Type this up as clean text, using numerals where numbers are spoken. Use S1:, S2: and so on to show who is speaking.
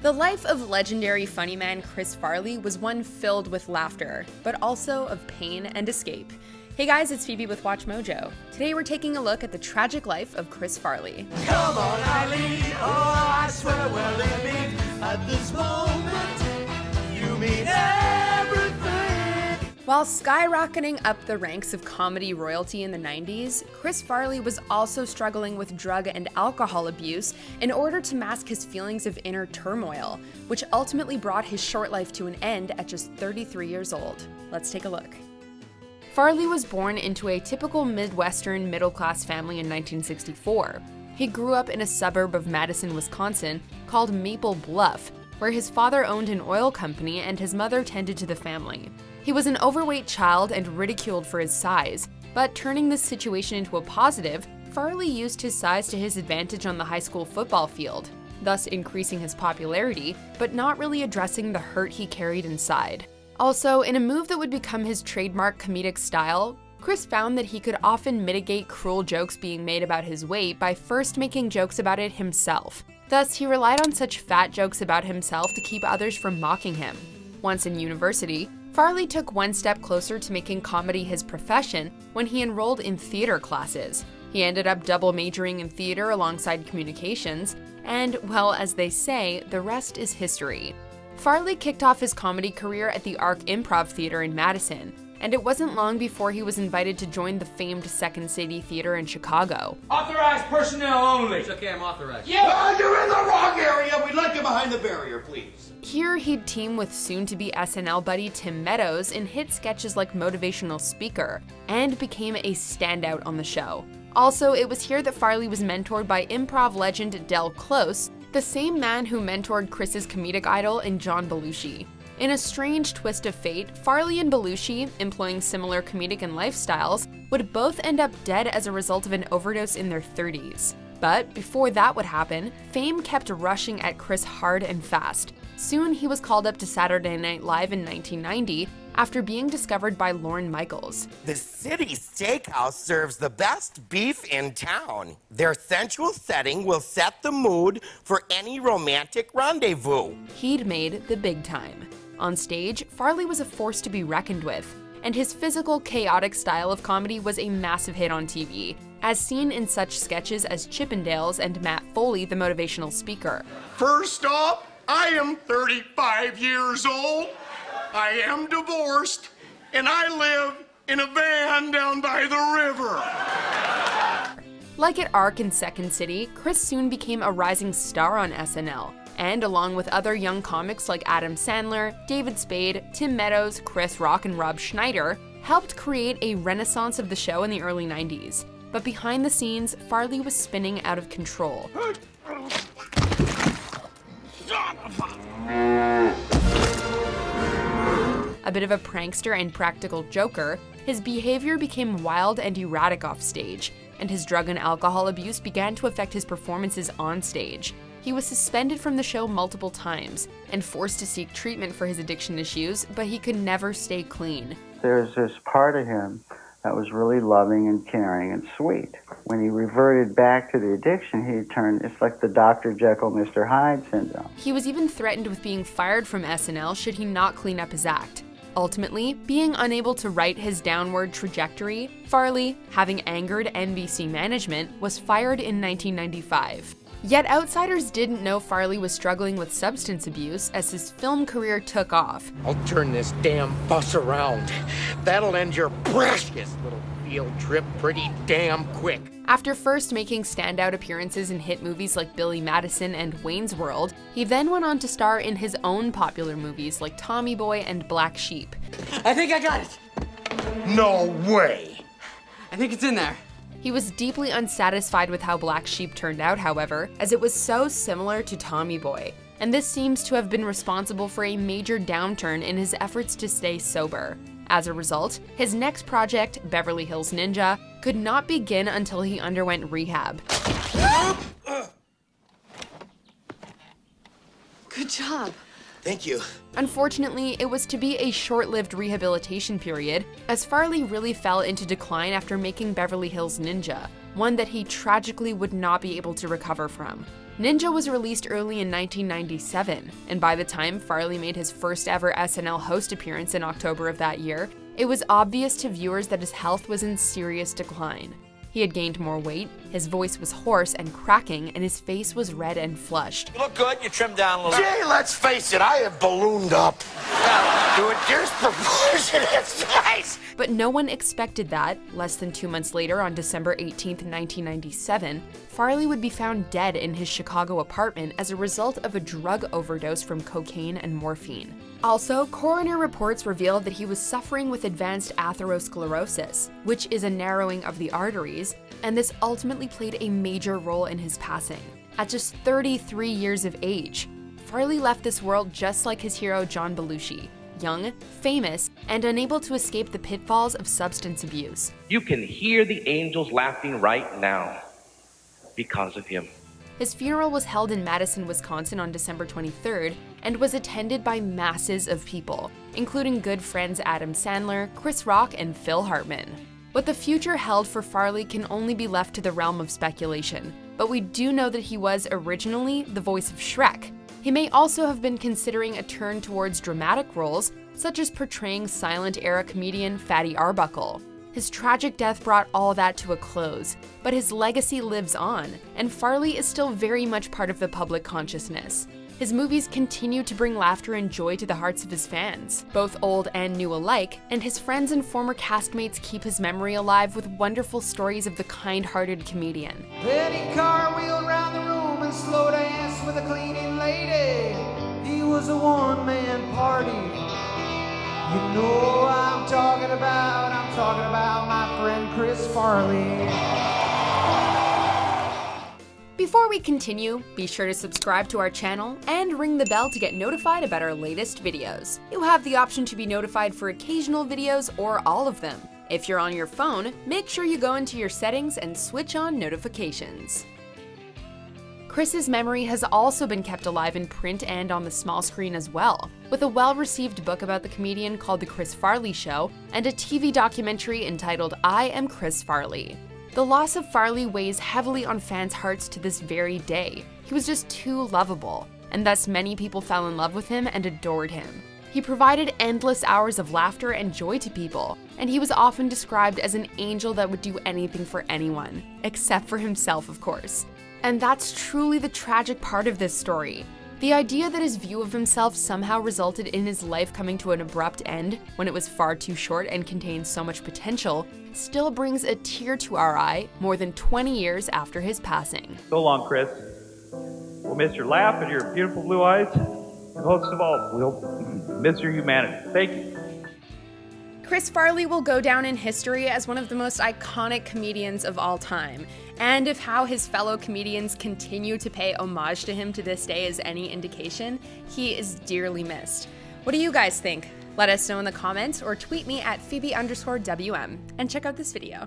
S1: The life of legendary funny man Chris Farley was one filled with laughter, but also of pain and escape. Hey guys, it's Phoebe with WatchMojo. Today we're taking a look at the tragic life of Chris Farley.
S2: Come on, Eileen, oh, I swear we're living at this moment. You mean everything.
S1: While skyrocketing up the ranks of comedy royalty in the 90s, Chris Farley was also struggling with drug and alcohol abuse in order to mask his feelings of inner turmoil, which ultimately brought his short life to an end at just 33 years old. Let's take a look. Farley was born into a typical Midwestern middle-class family in 1964. He grew up in a suburb of Madison, Wisconsin called Maple Bluff, where his father owned an oil company and his mother tended to the family. He was an overweight child and ridiculed for his size, but turning this situation into a positive, Farley used his size to his advantage on the high school football field, thus increasing his popularity, but not really addressing the hurt he carried inside. Also, in a move that would become his trademark comedic style, Chris found that he could often mitigate cruel jokes being made about his weight by first making jokes about it himself. Thus, he relied on such fat jokes about himself to keep others from mocking him. Once in university, Farley took one step closer to making comedy his profession when he enrolled in theater classes. He ended up double majoring in theater alongside communications, and, well, as they say, the rest is history. Farley kicked off his comedy career at the Arc Improv Theater in Madison, and it wasn't long before he was invited to join the famed Second City Theater in Chicago.
S3: Authorized personnel only.
S4: It's okay, I'm authorized.
S3: Yeah.
S2: You're in the wrong area. We'd like you behind the barrier, please.
S1: Here, he'd team with soon-to-be SNL buddy Tim Meadows in hit sketches like Motivational Speaker, and became a standout on the show. Also, it was here that Farley was mentored by improv legend Del Close, the same man who mentored Chris's comedic idol in John Belushi. In a strange twist of fate, Farley and Belushi, employing similar comedic and lifestyles, would both end up dead as a result of an overdose in their 30s. But before that would happen, fame kept rushing at Chris hard and fast. Soon he was called up to Saturday Night Live in 1990 after being discovered by Lorne Michaels.
S5: The City Steakhouse serves the best beef in town. Their sensual setting will set the mood for any romantic rendezvous.
S1: He'd made the big time. On stage, Farley was a force to be reckoned with, and his physical, chaotic style of comedy was a massive hit on TV, as seen in such sketches as Chippendales and Matt Foley, the motivational speaker.
S2: First off, I am 35 years old. I am divorced, and I live in a van down by the river.
S1: Like at Arc and Second City, Chris soon became a rising star on SNL, and along with other young comics like Adam Sandler, David Spade, Tim Meadows, Chris Rock, and Rob Schneider, helped create a renaissance of the show in the early 90s. But behind the scenes, Farley was spinning out of control. A bit of a prankster and practical joker, his behavior became wild and erratic off stage, and his drug and alcohol abuse began to affect his performances on stage. He was suspended from the show multiple times and forced to seek treatment for his addiction issues, but he could never stay clean.
S6: There's this part of him that was really loving and caring and sweet. When he reverted back to the addiction, it's like the Dr. Jekyll, Mr. Hyde syndrome.
S1: He was even threatened with being fired from SNL should he not clean up his act. Ultimately, being unable to right his downward trajectory, Farley, having angered NBC management, was fired in 1995. Yet outsiders didn't know Farley was struggling with substance abuse as his film career took off.
S4: I'll turn this damn bus around. That'll end your precious little field trip pretty damn quick.
S1: After first making standout appearances in hit movies like Billy Madison and Wayne's World, he then went on to star in his own popular movies like Tommy Boy and Black Sheep.
S3: I think I got it.
S2: No way.
S3: I think it's in there.
S1: He was deeply unsatisfied with how Black Sheep turned out, however, as it was so similar to Tommy Boy, and this seems to have been responsible for a major downturn in his efforts to stay sober. As a result, his next project, Beverly Hills Ninja, could not begin until he underwent rehab.
S7: Good job.
S5: Thank you.
S1: Unfortunately, it was to be a short-lived rehabilitation period, as Farley really fell into decline after making Beverly Hills Ninja, one that he tragically would not be able to recover from. Ninja was released early in 1997, and by the time Farley made his first ever SNL host appearance in October of that year, it was obvious to viewers that his health was in serious decline. He had gained more weight, his voice was hoarse and cracking, and his face was red and flushed.
S7: You look good, you trimmed down a little bit.
S5: Jay, let's face it, I have ballooned up. To a disproportionate size.
S1: But no one expected that, less than 2 months later, on December 18, 1997, Farley would be found dead in his Chicago apartment as a result of a drug overdose from cocaine and morphine. Also, coroner reports revealed that he was suffering with advanced atherosclerosis, which is a narrowing of the arteries, and this ultimately played a major role in his passing. At just 33 years of age, Farley left this world just like his hero John Belushi, young, famous, and unable to escape the pitfalls of substance abuse.
S8: You can hear the angels laughing right now because of him.
S1: His funeral was held in Madison, Wisconsin on December 23rd and was attended by masses of people, including good friends Adam Sandler, Chris Rock, and Phil Hartman. What the future held for Farley can only be left to the realm of speculation, but we do know that he was originally the voice of Shrek. He may also have been considering a turn towards dramatic roles, such as portraying silent-era comedian Fatty Arbuckle. His tragic death brought all that to a close, but his legacy lives on, and Farley is still very much part of the public consciousness. His movies continue to bring laughter and joy to the hearts of his fans, both old and new alike, and his friends and former castmates keep his memory alive with wonderful stories of the kind-hearted comedian.
S9: Then he cartwheeled around the room and slow danced with a cleaning lady. He was a one-man party. You know I'm talking about my friend Chris Farley.
S1: Before we continue, be sure to subscribe to our channel and ring the bell to get notified about our latest videos. You have the option to be notified for occasional videos or all of them. If you're on your phone, make sure you go into your settings and switch on notifications. Chris's memory has also been kept alive in print and on the small screen as well, with a well-received book about the comedian called The Chris Farley Show and a TV documentary entitled I Am Chris Farley. The loss of Farley weighs heavily on fans' hearts to this very day. He was just too lovable, and thus many people fell in love with him and adored him. He provided endless hours of laughter and joy to people, and he was often described as an angel that would do anything for anyone, except for himself, of course. And that's truly the tragic part of this story. The idea that his view of himself somehow resulted in his life coming to an abrupt end when it was far too short and contained so much potential still brings a tear to our eye more than 20 years after his passing.
S10: So long, Chris. We'll miss your laugh and your beautiful blue eyes. And most of all, we'll miss your humanity. Thank you.
S1: Chris Farley will go down in history as one of the most iconic comedians of all time. And if how his fellow comedians continue to pay homage to him to this day is any indication, he is dearly missed. What do you guys think? Let us know in the comments or tweet me at Phoebe_WM and check out this video.